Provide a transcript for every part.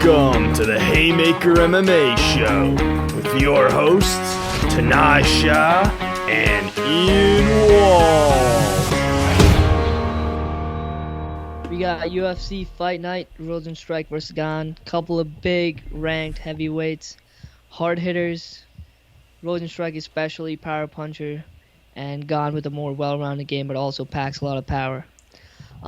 Welcome to the Haymaker MMA Show with your hosts, Tanai Shah and Ian Wall. We got UFC Fight Night, Rozenstruik versus Gane. Couple of big ranked heavyweights, hard hitters. Rozenstruik especially power puncher, and Gane with a more well-rounded game, but also packs a lot of power.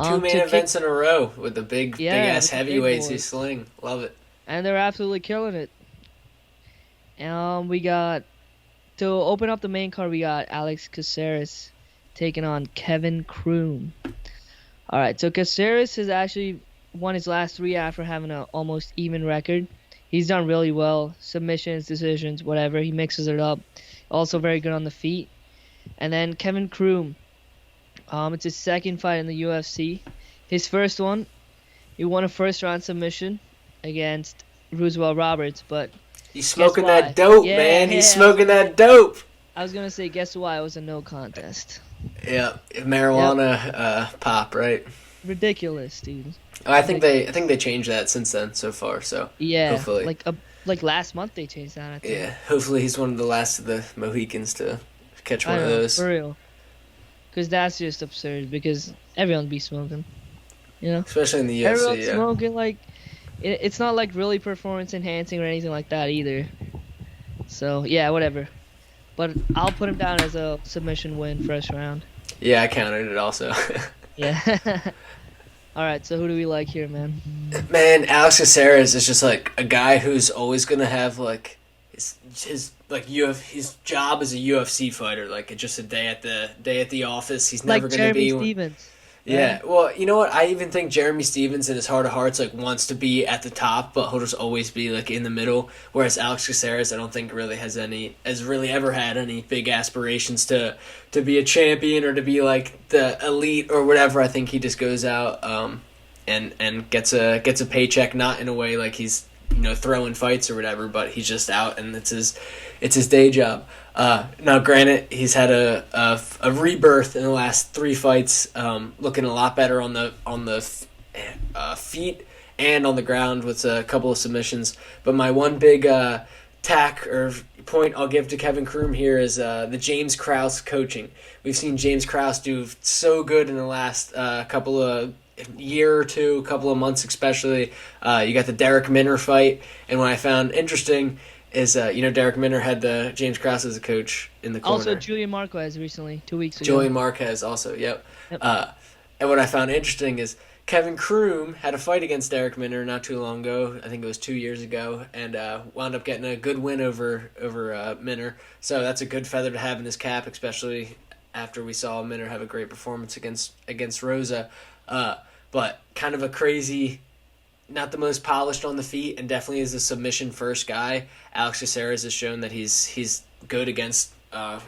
Two main events in a row with the big ass heavyweights he sling. Love it. And they're absolutely killing it. We got, to open up the main card, we got Alex Caceres taking on Kevin Croom. Alright, so Caceres has actually won his last three after having an almost even record. He's done really well. Submissions, decisions, whatever. He mixes it up. Also very good on the feet. And then Kevin Croom. It's his second fight in the UFC. His first one, he won a first-round submission against Roosevelt Roberts, but he's smoking that dope, man. He's smoking that dope. I was gonna say, guess why? It was a no contest. Yeah, marijuana pop, right? Ridiculous, dude. I think they changed that since then so far. So yeah, hopefully, like last month they changed that. I think. Yeah, hopefully he's one of the last of the Mohicans to catch one of those. For real. Because that's just absurd, because everyone be smoking, you know? Especially in the UFC, Everyone's smoking, like, it's not, like, really performance-enhancing or anything like that either. So, yeah, whatever. But I'll put him down as a submission win, first round. Yeah, I counted it also. Yeah. Alright, so who do we like here, man? Man, Alex Caceres is just, like, a guy who's always going to have, like, his job as a UFC fighter, like it's just a day at the office. He's never like going to be Jeremy Stevens. Yeah, well, you know what? I even think Jeremy Stevens in his heart of hearts like wants to be at the top, but he'll just always be like in the middle. Whereas Alex Caceres, I don't think really has really ever had any big aspirations to be a champion or to be like the elite or whatever. I think he just goes out and gets a paycheck, not in a way like he's throwing fights or whatever, but he's just out and it's his day job. Now, granted, he's had a rebirth in the last three fights, looking a lot better on the feet and on the ground with a couple of submissions. But my one big tack or point I'll give to Kevin Croom here is the James Krause coaching. We've seen James Krause do so good in the last couple of year or two, couple of months especially. You got the Derek Minner fight, and what I found interesting is Derek Minner had the James Krause as a coach in the corner. Also Julian Marquez recently, 2 weeks ago. Julian Marquez also, yep. And what I found interesting is Kevin Croom had a fight against Derek Minner not too long ago. I think it was 2 years ago, and wound up getting a good win over Minner. So that's a good feather to have in his cap, especially after we saw Minner have a great performance against Rosa. But kind of a crazy, not the most polished on the feet, and definitely is a submission first guy. Alex Caceres has shown that he's good against.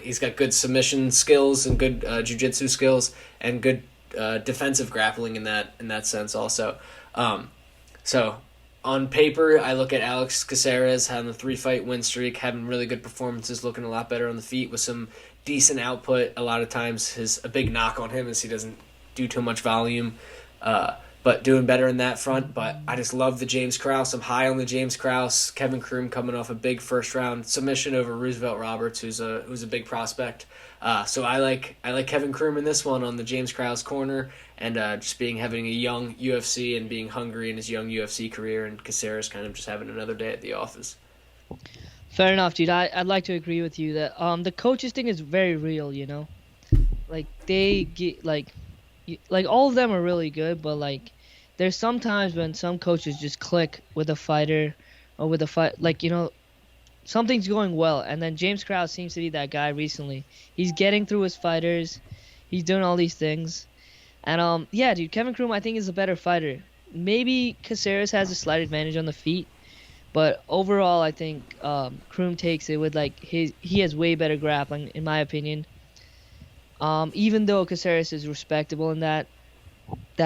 He's got good submission skills and good jiu-jitsu skills and good defensive grappling in that sense also. So on paper, I look at Alex Caceres having a 3-fight win streak, having really good performances, looking a lot better on the feet with some decent output. A lot of times, a big knock on him is he doesn't do too much volume. But doing better in that front. But I just love the James Krause. I'm high on the James Krause. Kevin Croom coming off a big first round submission over Roosevelt Roberts, who's a big prospect. So I like Kevin Croom in this one on the James Krause corner, and just having a young UFC and being hungry in his young UFC career, and Caceres kind of just having another day at the office. Fair enough, dude. I'd like to agree with you that the coaches thing is very real. Like they get like all of them are really good, but like there's sometimes when some coaches just click with a fighter or with a fight, something's going well, and then James Krause seems to be that guy recently. He's getting through his fighters, he's doing all these things, and yeah, dude, Kevin Croom I think is a better fighter. Maybe Caceres has a slight advantage on the feet, but overall I think Croom takes it with he has way better grappling in my opinion. Even though Caceres is respectable in that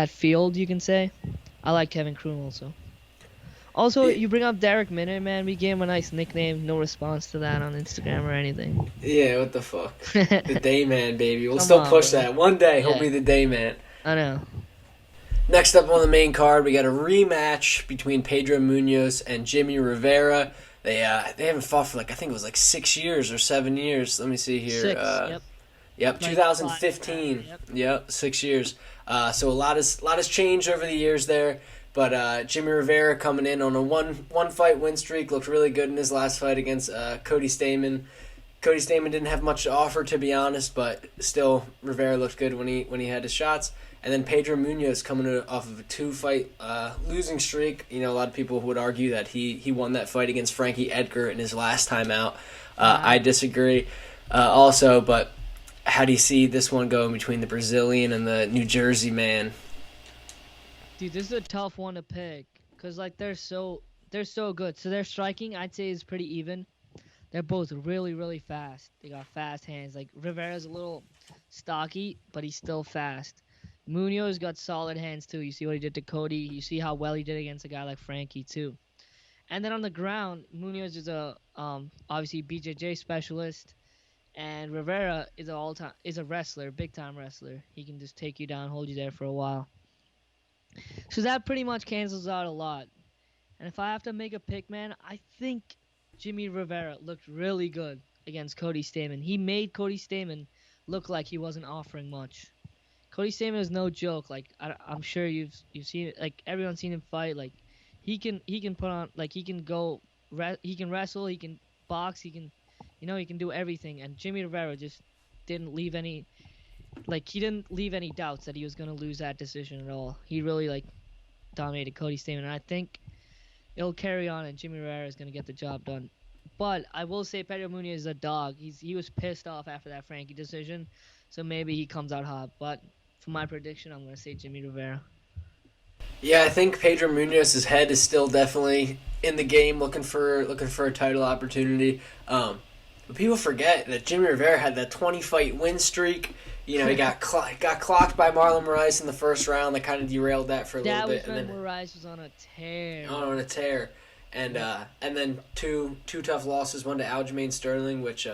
field, you can say, I like Kevin Croom also. Also, you bring up Derek Minner, man. We gave him a nice nickname. No response to that on Instagram or anything. Yeah, what the fuck? The day man, baby. We'll still push that. One day he'll be the day man. I know. Next up on the main card, we got a rematch between Pedro Munoz and Jimmy Rivera. They haven't fought for I think it was 6 years or 7 years. Let me see here. 6. Yep. Yep, 2015. Yep, 6 years. So a lot has changed over the years there. But Jimmy Rivera coming in on a one fight win streak, looked really good in his last fight against Cody Stamann. Cody Stamann didn't have much to offer, to be honest, but still Rivera looked good when he had his shots. And then Pedro Munoz coming off of a 2-fight losing streak. A lot of people would argue that he won that fight against Frankie Edgar in his last time out. I disagree also, but how do you see this one going between the Brazilian and the New Jersey man? Dude, this is a tough one to pick because they're so good. So their striking, I'd say, is pretty even. They're both really, really fast. They got fast hands. Rivera's a little stocky, but he's still fast. Munoz got solid hands too. You see what he did to Cody. You see how well he did against a guy like Frankie too. And then on the ground, Munoz is a obviously BJJ specialist, and Rivera is a wrestler, big time wrestler. He can just take you down, hold you there for a while. So that pretty much cancels out a lot. And if I have to make a pick, man, I think Jimmy Rivera looked really good against Cody Stamann. He made Cody Stamann look like he wasn't offering much. Cody Stamann is no joke. I'm sure you've seen it. Everyone's seen him fight. He can put on he can go he can wrestle, he can box, he can he can do everything. And Jimmy Rivera just didn't leave any doubts that he was going to lose that decision at all. He really dominated Cody Stamann, and I think it'll carry on and Jimmy Rivera is going to get the job done. But I will say Pedro Munoz is a dog. He was pissed off after that Frankie decision, so maybe he comes out hot. But for my prediction, I'm going to say Jimmy Rivera. Yeah, I think Pedro Munoz's head is still definitely in the game, looking for a title opportunity. But people forget that Jimmy Rivera had that 20-fight win streak. He got clocked by Marlon Moraes in the first round. That kind of derailed that for a little bit. That was when Moraes was on a tear. On a tear. And then two tough losses, one to Aljamain Sterling, which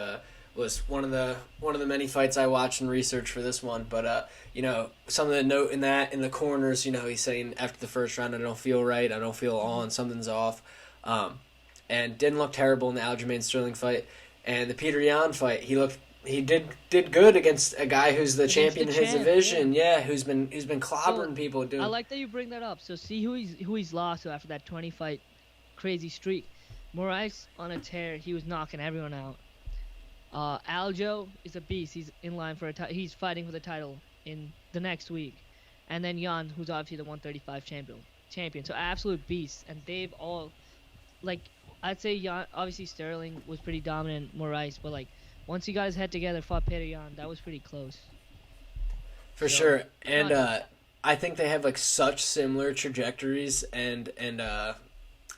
was one of the many fights I watched and researched for this one. But something to note in the corners, he's saying after the first round, I don't feel right, I don't feel on, something's off, and didn't look terrible in the Aljamain Sterling fight. And the Peter Yan fight, he did good against a guy who's the champion in his division, who's been clobbering people. I like that you bring that up. So see who he's lost to after that 20-fight crazy streak. Moraes on a tear, he was knocking everyone out. Aljo is a beast. He's in line for he's fighting for the title in the next week. And then Yan, who's obviously the 135 champion. So absolute beasts. And they've all I'd say Yan, obviously Sterling was pretty dominant, Moraes, but once he got his head together, fought Peter Yan, that was pretty close. For sure. And I think they have such similar trajectories and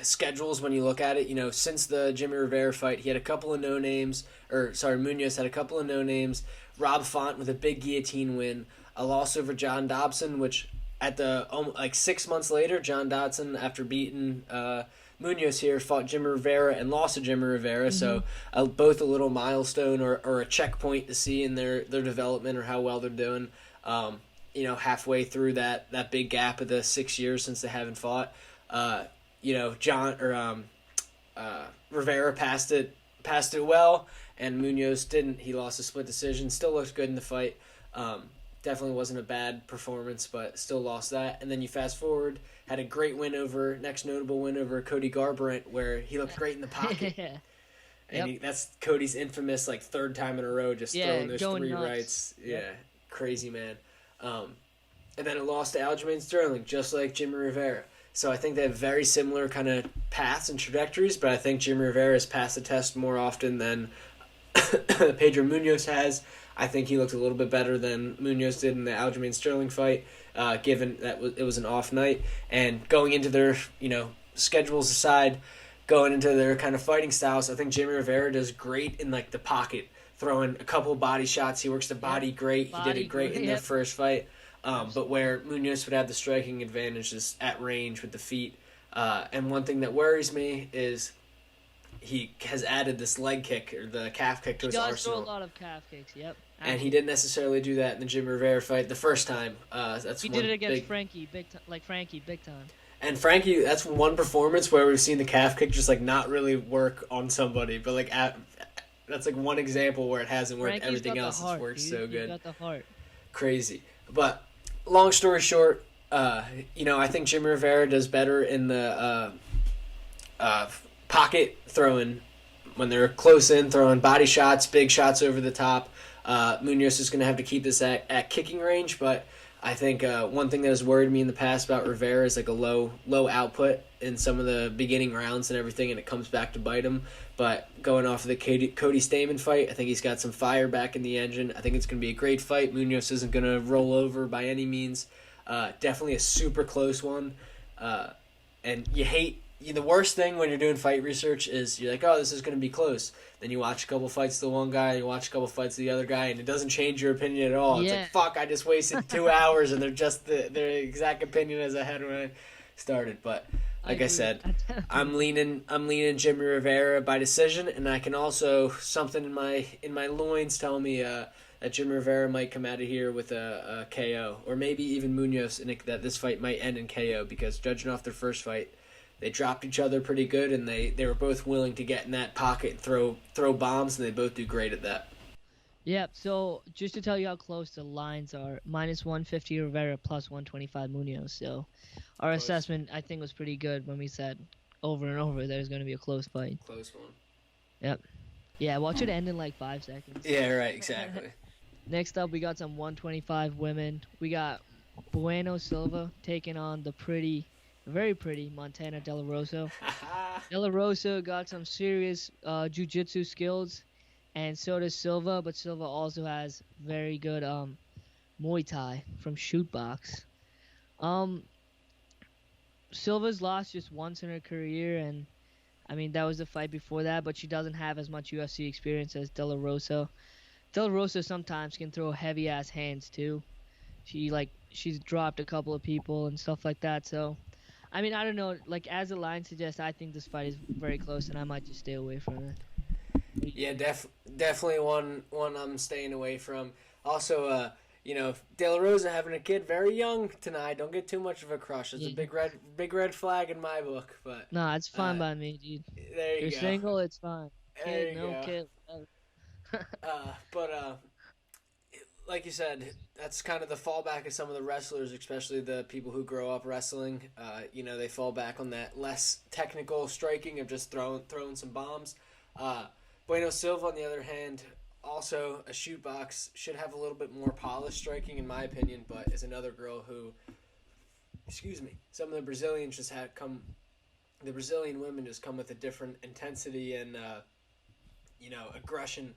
schedules when you look at it. Since the Jimmy Rivera fight, he had a couple of no-names, Munoz had a couple of no-names, Rob Font with a big guillotine win, a loss over John Dobson, which at the 6 months later, John Dodson, after beating Munoz here, fought Jimmy Rivera and lost to Jimmy Rivera, so both a little milestone or a checkpoint to see in their development or how well they're doing. Halfway through that big gap of the 6 years since they haven't fought. Rivera passed it well, and Munoz didn't. He lost a split decision. Still looked good in the fight. Definitely wasn't a bad performance, but still lost that. And then you fast forward, had a great next notable win over Cody Garbrandt, where he looked great in the pocket. And that's Cody's infamous third time in a row just throwing those three nuts. Rights. Yeah, crazy man. And then it lost to Aljamain Sterling, just like Jimmy Rivera. So I think they have very similar kind of paths and trajectories, but I think Jimmy Rivera has passed the test more often than Pedro Munoz has. I think he looked a little bit better than Munoz did in the Aljamain Sterling fight, given that it was an off night. And going into their, schedules aside, going into their kind of fighting styles, I think Jimmy Rivera does great in the pocket, throwing a couple of body shots. He works the body great. He did it great in their first fight. But where Munoz would have the striking advantage is at range with the feet. And one thing that worries me is he has added this leg kick or the calf kick to his arsenal. He does throw a lot of calf kicks, yep. And he didn't necessarily do that in the Jimmy Rivera fight the first time. He did it against Frankie, big time. And Frankie, that's one performance where we've seen the calf kick just like not really work on somebody, but like that's like one example where it hasn't worked. Frankie's Everything got else the heart, has worked dude. so good. He's got the heart. Crazy. But long story short, I think Jimmy Rivera does better in the pocket throwing when they're close in, throwing body shots, big shots over the top. Munoz is going to have to keep this at kicking range, but I think one thing that has worried me in the past about Rivera is like a low output in some of the beginning rounds and everything, and it comes back to bite him. But going off of the Cody Stamann fight, I think he's got some fire back in the engine. I think it's going to be a great fight. Munoz isn't going to roll over by any means. Definitely a super close one. And the worst thing when you're doing fight research is you're like, oh, this is going to be close. Then you watch a couple fights to the one guy, you watch a couple fights to the other guy, and it doesn't change your opinion at all. It's like, fuck, I just wasted 2 hours, and they're just their exact opinion as I had when I started. But like I said, I'm leaning Jimmy Rivera by decision, and I can also something in my loins tell me that Jimmy Rivera might come out of here with a KO, or maybe even Munoz, and that this fight might end in KO, because judging off their first fight, they dropped each other pretty good, and they were both willing to get in that pocket and throw bombs, and they both do great at that. Yep, so just to tell you how close the lines are, -150 Rivera, +125 Munoz. So our assessment, I think, was pretty good when we said over and over there's going to be a close fight. Close one. Yep. Yeah, watch it end in like 5 seconds. Yeah, right, exactly. Next up, we got some 125 women. We got Bueno Silva taking on the very pretty Montana De La Rosa. De La Rosa got some serious jiu-jitsu skills, and so does Silva, but Silva also has very good Muay Thai from shoot box. Silva's lost just once in her career, and I mean that was the fight before that, but she doesn't have as much UFC experience as De La Rosa. De La Rosa sometimes can throw heavy ass hands too. She's dropped a couple of people and stuff like that, so I mean, I don't know. Like, as the line suggests, I think this fight is very close, and I might just stay away from it. Yeah, definitely one I'm staying away from. Also, De La Rosa having a kid very young tonight. Don't get too much of a crush. It's a big red flag in my book. But nah, it's fine by me, dude. There you You're go. single, it's fine. There Kid, you no go. kid. But like you said, that's kind of the fallback of some of the wrestlers, especially the people who grow up wrestling. They fall back on that less technical striking of just throwing some bombs. Bueno Silva, on the other hand, also a shoot box, should have a little bit more polished striking, in my opinion, but is another girl who, some of the Brazilians the Brazilian women just come with a different intensity and, aggression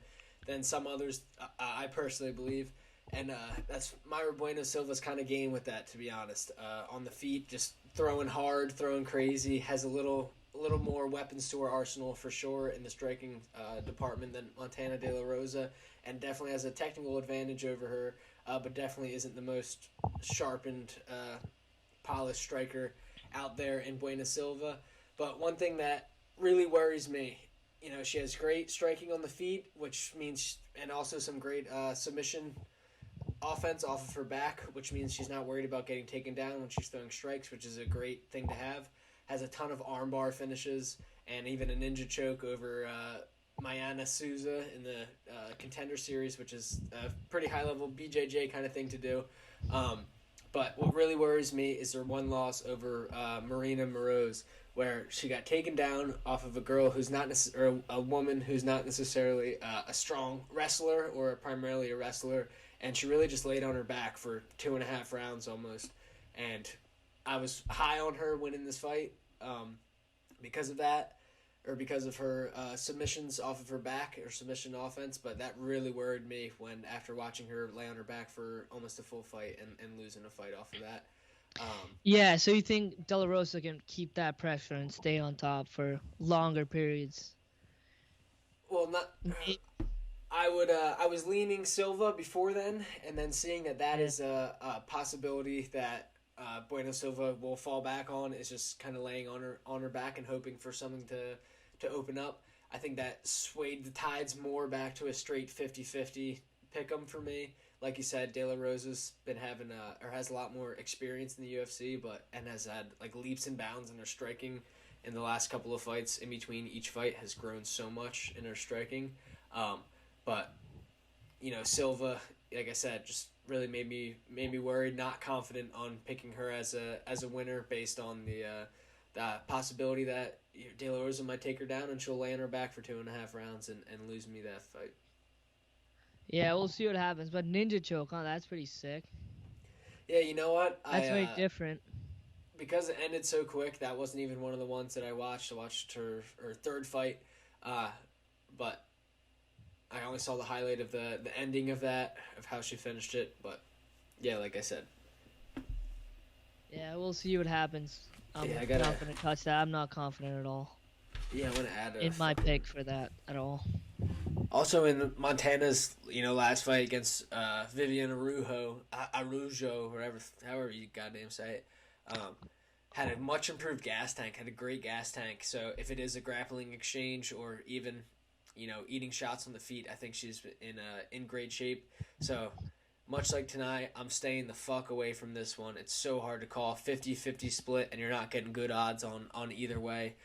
than some others, I personally believe. And that's Mayra Bueno Silva's kind of game with that, to be honest. On the feet, just throwing hard, throwing crazy, has a little more weapons to her arsenal for sure in the striking department than Montana De La Rosa, and definitely has a technical advantage over her, but definitely isn't the most sharpened, polished striker out there in Bueno Silva. But one thing that really worries me, she has great striking on the feet, which means, and also some great submission offense off of her back, which means she's not worried about getting taken down when she's throwing strikes, which is a great thing to have. Has a ton of armbar finishes and even a ninja choke over Mayana Souza in the Contender Series, which is a pretty high-level BJJ kind of thing to do. But what really worries me is her one loss over Marina Moroz, where she got taken down off of a girl who's not or a woman who's not necessarily a strong wrestler or primarily a wrestler, and she really just laid on her back for 2.5 rounds almost. And I was high on her winning this fight because of that, or because of her submissions off of her back, or submission offense, but that really worried me when after watching her lay on her back for almost a full fight and losing a fight off of that. Yeah, so you think De La Rosa can keep that pressure and stay on top for longer periods? Well, not. I was leaning Silva before then, and then seeing that is a possibility that Bueno Silva will fall back on, is just kind of laying on her back and hoping for something to open up. I think that swayed the tides more back to a straight 50-50 pick 'em for me. Like you said, De La Rosa's been having or has a lot more experience in the UFC, and has had like leaps and bounds in her striking in the last couple of fights. In between each fight, has grown so much in her striking. But Silva, like I said, just really made me worried. Not confident on picking her as a winner based on the possibility that De La Rosa might take her down and she'll lay on her back for 2.5 rounds and lose me that fight. Yeah, we'll see what happens. But ninja choke, huh? That's pretty sick. Yeah, you know what? That's very different. Because it ended so quick, that wasn't even one of the ones that I watched. I watched her third fight, but I only saw the highlight of the ending of that, of how she finished it. But yeah, like I said. Yeah, we'll see what happens. I'm Yeah, not going to touch that. I'm not confident at all Yeah, I'm gonna add in my pick for that at all. Also in Montana's last fight against Vivian Araujo, however you goddamn say it, had a much improved gas tank, had a great gas tank. So if it is a grappling exchange or even eating shots on the feet, I think she's in great shape. So much like tonight, I'm staying the fuck away from this one. It's so hard to call 50-50 split, and you're not getting good odds on either way.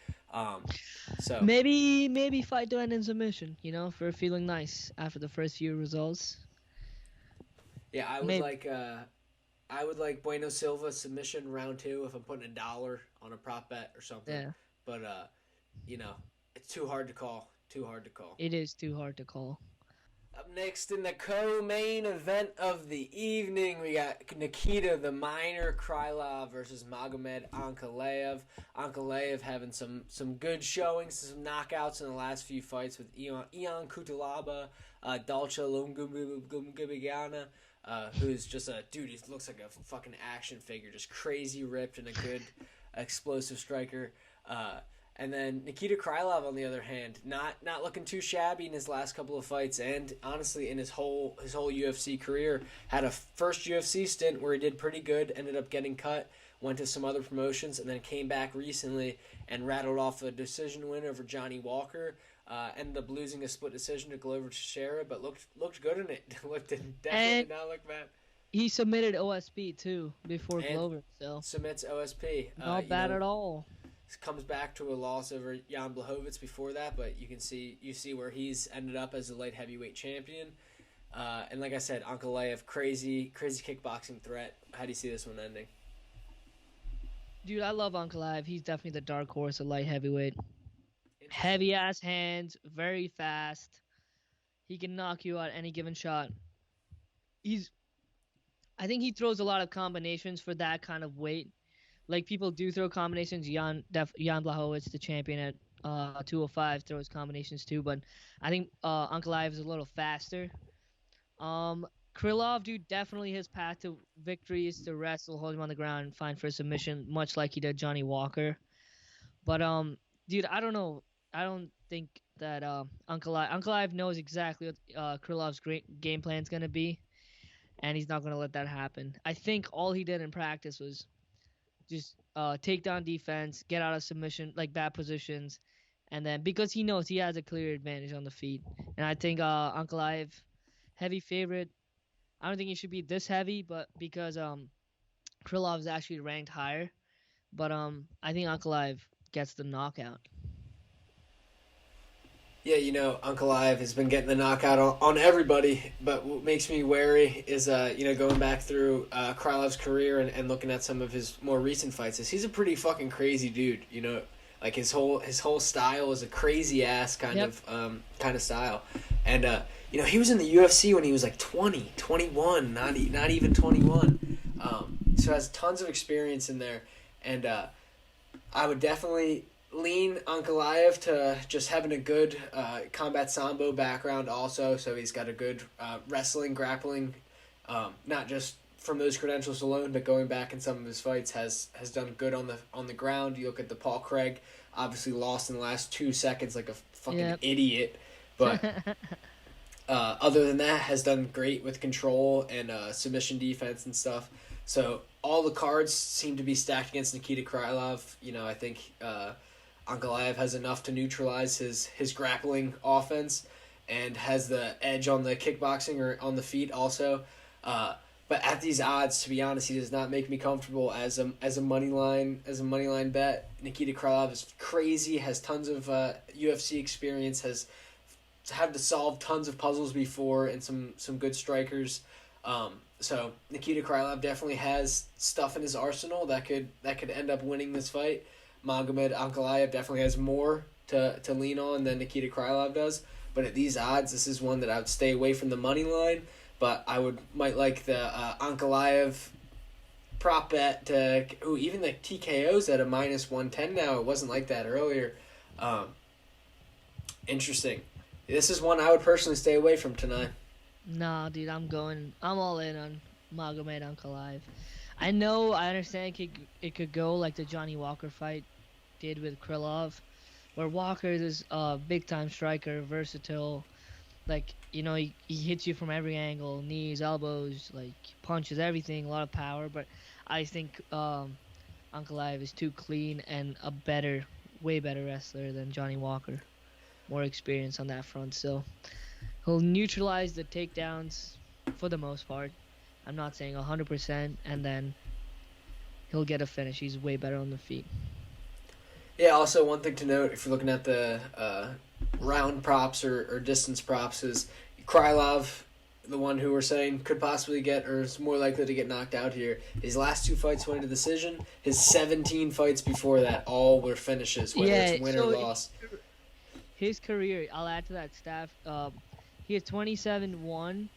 So maybe fight to end in submission, for feeling nice after the first few results. Yeah, I would like Bueno Silva submission round 2 if I'm putting $1 on a prop bet or something. Yeah. But it's too hard to call. It is too hard to call. Up next in the co-main event of the evening, we got Nikita the Miner Krylov versus Magomed Ankalaev. Ankalaev having some good showings, some knockouts in the last few fights with Ion Kutalaba, Dalcha Lungubigana, who's just a dude. He looks like a fucking action figure, just crazy ripped and a good explosive striker. And then Nikita Krylov, on the other hand, not looking too shabby in his last couple of fights, and honestly in his whole UFC career, had a first UFC stint where he did pretty good, ended up getting cut, went to some other promotions, and then came back recently and rattled off a decision win over Johnny Walker. Ended up losing a split decision to Glover Teixeira, but looked good in it. Did not look bad. He submitted OSP too before And Glover, so submits OSP. Not bad at all. Comes back to a loss over Jan Blachowicz before that, but you see where he's ended up as a light heavyweight champion. And like I said, Ankalaev, crazy kickboxing threat. How do you see this one ending? Dude, I love Ankalaev. He's definitely the dark horse of light heavyweight. Heavy ass hands, very fast. He can knock you out any given shot. I think he throws a lot of combinations for that kind of weight. Like, people do throw combinations. Jan Blachowicz, the champion at 205, throws combinations too. But I think Ankalaev is a little faster. Krylov, dude, definitely his path to victory is to wrestle, hold him on the ground, and find for a submission, much like he did Johnny Walker. But, dude, I don't know. I don't think that Ankalaev knows exactly what Krylov's game plan is going to be, and he's not going to let that happen. I think all he did in practice was just take down defense, get out of submission, like bad positions, and then because he knows he has a clear advantage on the feet. And I think Ankalaev, heavy favorite. I don't think he should be this heavy, but because Krylov is actually ranked higher. But I think Ankalaev gets the knockout. Yeah, Ankalaev has been getting the knockout on everybody, but what makes me wary is, going back through Krylov's career and looking at some of his more recent fights, is he's a pretty fucking crazy dude, like his whole style is a crazy ass kind of style. And, he was in the UFC when he was like 20, 21, not even 21. So has tons of experience in there, and I would definitely lean Ankalaev to just having a good combat sambo background also, so he's got a good wrestling, grappling, not just from those credentials alone, but going back in some of his fights has done good on the ground. You look at the Paul Craig, obviously lost in the last 2 seconds like a fucking idiot, but other than that has done great with control and submission defense and stuff. So all the cards seem to be stacked against Nikita Krylov. I think Ankalaev has enough to neutralize his grappling offense, and has the edge on the kickboxing or on the feet also. But at these odds, to be honest, he does not make me comfortable as a money line bet. Nikita Krylov is crazy, has tons of UFC experience, has had to solve tons of puzzles before, and some good strikers. So Nikita Krylov definitely has stuff in his arsenal that could end up winning this fight. Magomed Ankalaev definitely has more to lean on than Nikita Krylov does. But at these odds, this is one that I would stay away from the money line. But I might like the Ankalaev prop bet to even the TKO's at a -110 now. It wasn't like that earlier. Interesting. This is one I would personally stay away from tonight. Nah, dude, I'm all in on Magomed Ankalaev. I understand it could go like the Johnny Walker fight did with Krylov, where Walker is a big time striker, versatile. Like, he hits you from every angle, knees, elbows, like punches, everything, a lot of power. But I think Ankalaev is too clean and way better wrestler than Johnny Walker. More experience on that front, so he'll neutralize the takedowns for the most part. I'm not saying 100%, and then he'll get a finish. He's way better on the feet. Yeah, also one thing to note, if you're looking at the round props or distance props, is Krylov, the one who we're saying could possibly get, or is more likely to get knocked out here. His last 2 fights went to decision. His 17 fights before that all were finishes, whether it's win or loss. His career, I'll add to that staff. He has 27-1.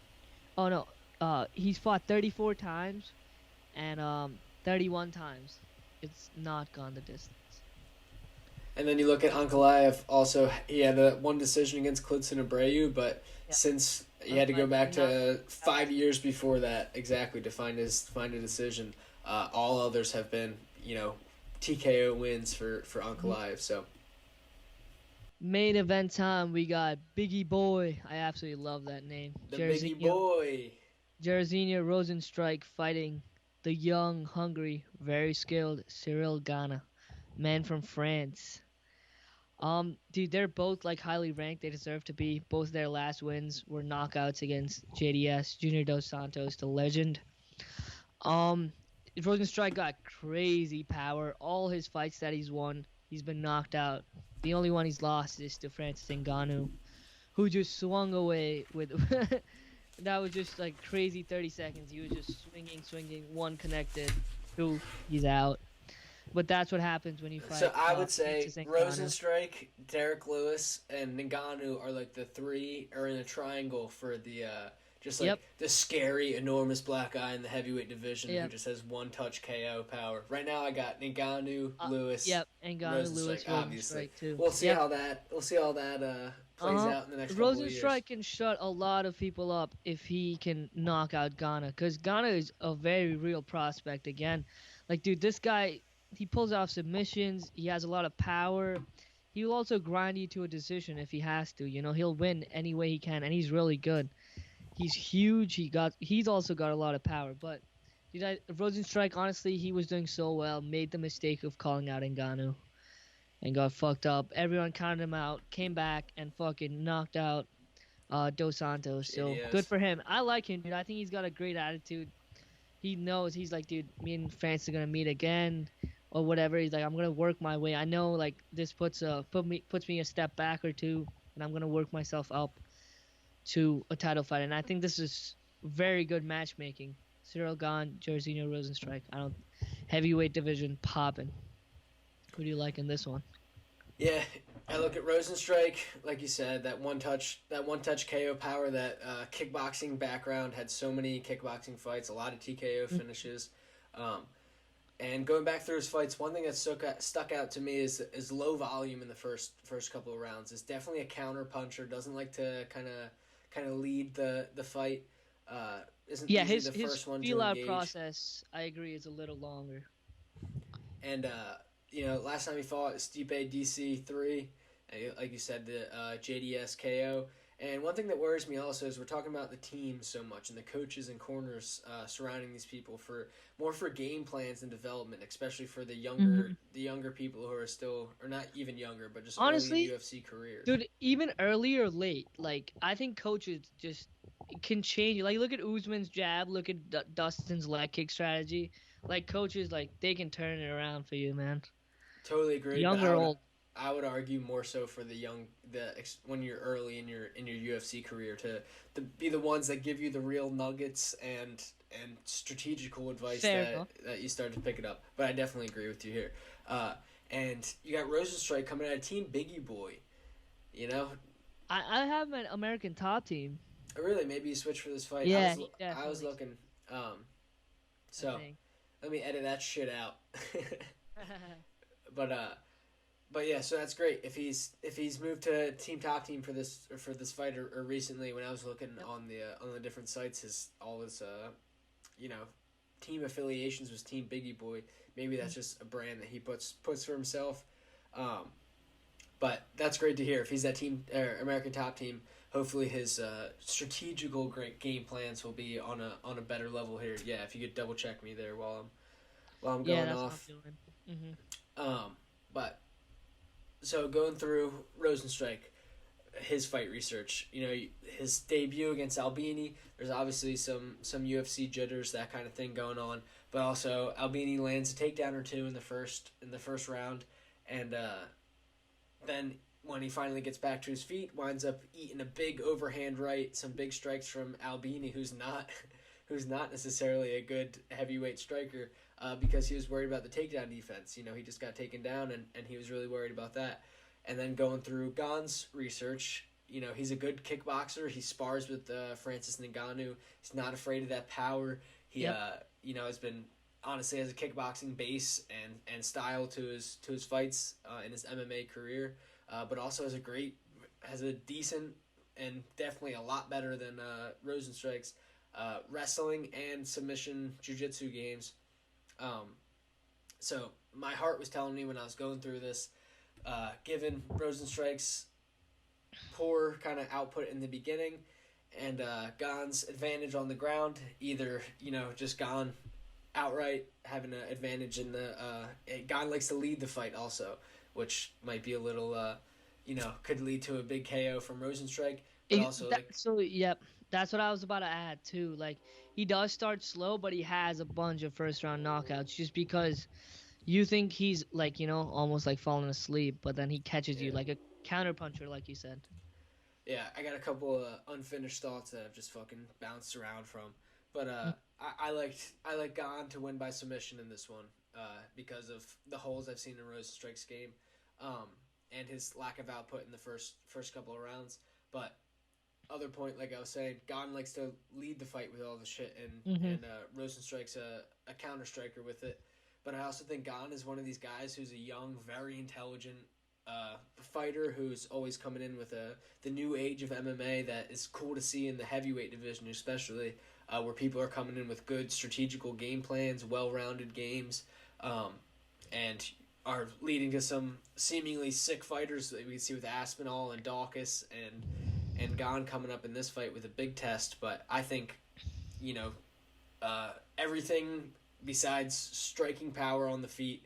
Oh no, he's fought 34 times, and 31 times it's not gone the distance. And then you look at Ankalaev. Also, he had one decision against Klidson Abreu, but since he had to go back to 5 years before that exactly to find a decision, all others have been TKO wins for Ankalaev. So. Main event time, we got Biggie Boy. I absolutely love that name. The Biggie Boy. Jairzinho Rozenstruik fighting the young, hungry, very skilled Cyril Gane, man from France. Dude, they're both like highly ranked. They deserve to be. Both their last wins were knockouts against JDS, Junior Dos Santos, the legend. Rozenstruik got crazy power. All his fights that he's won, he's been knocked out. The only one he's lost is to Francis Ngannou, who just swung away with... that was just like crazy 30 seconds. He was just swinging, one connected, two, he's out. But that's what happens when you fight. So I would say Rozenstruik, Derek Lewis, and Ngannou are like the three, are in a triangle for the... the scary, enormous black guy in the heavyweight division who just has one-touch KO power. Right now, I got Ngannou, Lewis, Ngannou, Lewis, obviously. Too. We'll see how that plays out in the next couple of years. Rozenstruik can shut a lot of people up if he can knock out Gane, because Gane is a very real prospect again. Like, dude, this guy, he pulls off submissions. He has a lot of power. He will also grind you to a decision if he has to. He'll win any way he can, and he's really good. He's huge. He's also got a lot of power. But Rozenstruik, honestly, he was doing so well. Made the mistake of calling out Ngannou and got fucked up. Everyone counted him out. Came back and fucking knocked out Dos Santos. So good for him. I like him, dude. I think he's got a great attitude. He knows. He's like, dude, me and France are gonna meet again or whatever. He's like, I'm gonna work my way. I know like this puts me a step back or two, and I'm gonna work myself up to a title fight, and I think this is very good matchmaking. Cyril Gane, Jairzinho Rozenstruik. Heavyweight division popping. Who do you like in this one? Yeah, I look at Rozenstruik, like you said, that one touch KO power, that kickboxing background, had so many kickboxing fights, a lot of TKO finishes. And going back through his fights, one thing that stuck out to me is low volume in the first couple of rounds. Is definitely a counter puncher. Doesn't like to kind of lead the fight. Isn't his the first one to feel out engage. Process, I agree, is a little longer. And last time he fought Stipe DC3, like you said, the JDS KO, And one thing that worries me also is we're talking about the team so much and the coaches and corners surrounding these people for game plans and development, especially for the younger people who are still, or not even younger, but just early in Honestly, UFC careers. dude, even early or late, like I think coaches just can change. Like look at Usman's jab, look at Dustin's leg kick strategy. Like coaches, like they can turn it around for you, man. Totally agree, but Young or old. I would argue more so for when you're early in your UFC career to be the ones that give you the real nuggets and strategical advice that you start to pick it up. But I definitely agree with you here. And you got Rozenstruik coming out of Team Biggie Boy. You know, I have an American top team. really, maybe you switch for this fight. Yeah, I was looking. So let me edit that shit out. But yeah, so that's great. If he's moved to top team for this fight or recently, when I was looking on the different sites, all his team affiliations was Team Biggie Boy. Maybe that's just a brand that he puts for himself. But that's great to hear. If he's that team American top team, hopefully his strategical great game plans will be on a better level here. Yeah, if you could double check me there while I'm going off. What I'm doing. But so going through Rozenstruik, his fight research, his debut against Albini, there's obviously some UFC jitters, that kind of thing going on, but also Albini lands a takedown or two in the first round, and then when he finally gets back to his feet, winds up eating a big overhand right, some big strikes from Albini, who's not necessarily a good heavyweight striker, because he was worried about the takedown defense. He just got taken down, and he was really worried about that. And then going through Gane's research, he's a good kickboxer. He spars with Francis Ngannou. He's not afraid of that power. He has been, honestly, has a kickboxing base and style to his fights in his MMA career, but also has a decent and definitely a lot better than Rozenstruik's wrestling and submission jiu-jitsu games. So my heart was telling me when I was going through this, given Rozenstruik's poor kind of output in the beginning and Gane's advantage on the ground, either just Gane outright having an advantage in the Gane likes to lead the fight also, which might be a little could lead to a big KO from Rozenstruik. But also that's what I was about to add too. Like he does start slow, but he has a bunch of first round knockouts just because you think he's almost like falling asleep, but then he catches you like a counterpuncher, like you said. Yeah, I got a couple of unfinished thoughts that I've just fucking bounced around from, but I like Gane to win by submission in this one, because of the holes I've seen in Rozenstruik's game, and his lack of output in the first couple of rounds. But other point, like I was saying, Gane likes to lead the fight with all the shit, and Rozenstruik's a counter striker with it. But I also think Gane is one of these guys who's a young, very intelligent fighter who's always coming in with the new age of MMA that is cool to see in the heavyweight division, especially where people are coming in with good strategical game plans, well-rounded games, and are leading to some seemingly sick fighters that we can see with Aspinall and Dawkins and Gane coming up in this fight with a big test. But I think, everything besides striking power on the feet,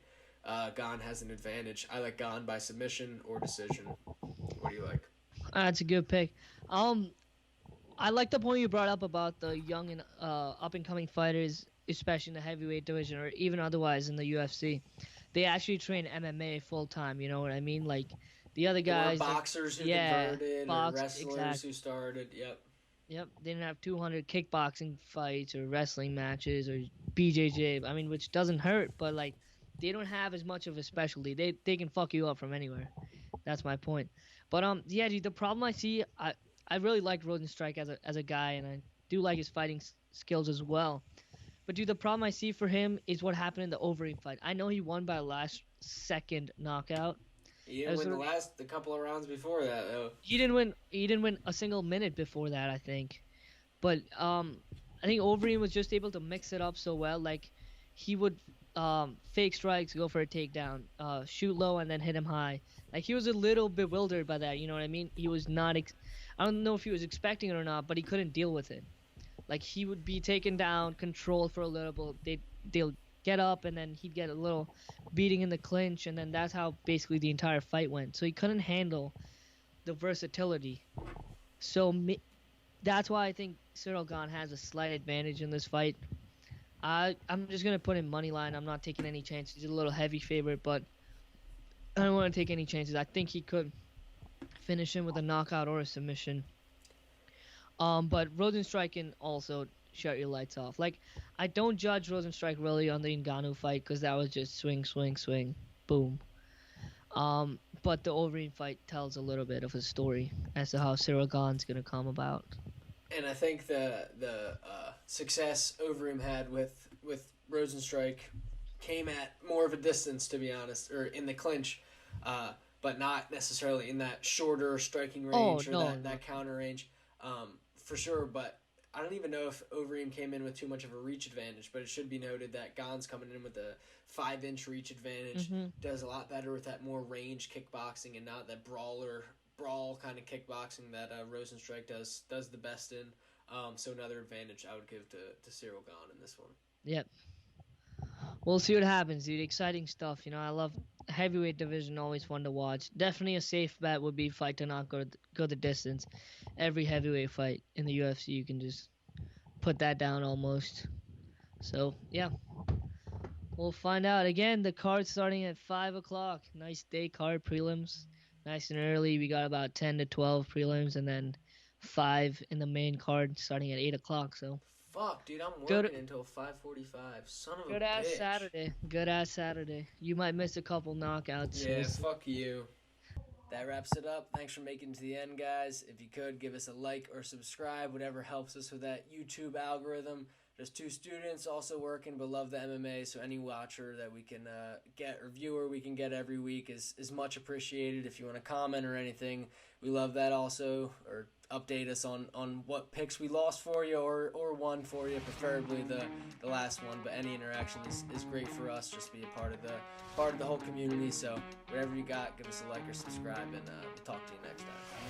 Gane has an advantage. I like Gane by submission or decision. What do you like? That's a good pick. I like the point you brought up about the young and up-and-coming fighters, especially in the heavyweight division or even otherwise in the UFC. They actually train MMA full-time, you know what I mean? Like, the other guys... boxers who converted or wrestlers who started, yep. Yep, they didn't have 200 kickboxing fights or wrestling matches or BJJ, which doesn't hurt, but, like, they don't have as much of a specialty. They can fuck you up from anywhere. That's my point. But, yeah, dude, the problem I see... I really like Rozenstruik as a guy, and I do like his fighting skills as well. But dude, the problem I see for him is what happened in the Overeem fight. I know he won by a last second knockout. He didn't win the couple of rounds before that, though. He didn't win a single minute before that, I think. But I think Overeem was just able to mix it up so well. Like he would fake strikes, go for a takedown, shoot low and then hit him high. Like he was a little bewildered by that. You know what I mean? He was not. I don't know if he was expecting it or not, but he couldn't deal with it. Like he would be taken down, controlled for a little bit. They'll get up, and then he'd get a little beating in the clinch, and then that's how basically the entire fight went. So he couldn't handle the versatility. So that's why I think Cyril Gane has a slight advantage in this fight. I'm just gonna put in money line. I'm not taking any chances. He's a little heavy favorite, but I don't want to take any chances. I think he could finish him with a knockout or a submission. But Rozenstruik can also shut your lights off. Like, I don't judge Rozenstruik really on the Ngannou fight because that was just swing, swing, swing, boom. But the Overeem fight tells a little bit of a story as to how Cyril Gane's gonna come about. And I think the success Overeem had with Rozenstruik came at more of a distance, to be honest, or in the clinch, but not necessarily in that shorter striking range that counter range, for sure. But I don't even know if Overeem came in with too much of a reach advantage, but it should be noted that Gane's coming in with a 5-inch reach advantage, does a lot better with that more range kickboxing and not that brawl kind of kickboxing that Rozenstruik does the best in. So another advantage I would give to Cyril Gane in this one. Yep. We'll see what happens, dude. Exciting stuff. I love heavyweight division. Always fun to watch. Definitely a safe bet would be fight to not go the distance. Every heavyweight fight in the UFC, you can just put that down almost. So yeah, we'll find out. Again, the card's starting at 5 o'clock. Nice day card, prelims. Nice and early. We got about 10 to 12 prelims, and then 5 in the main card starting at 8 o'clock. So. Fuck, dude, I'm working until 5:45. Son of a bitch. Good ass Saturday. You might miss a couple knockouts. Yeah, fuck you. That wraps it up. Thanks for making it to the end, guys. If you could, give us a like or subscribe, whatever helps us with that YouTube algorithm. Just 2 students also working, but love the MMA, so any watcher that we can get or viewer we can get every week is much appreciated. If you want to comment or anything, we love that also, or update us on what picks we lost for you or won for you, preferably the last one, but any interaction is great for us, just to be a part of the whole community. So whatever you got, give us a like or subscribe, and we'll talk to you next time.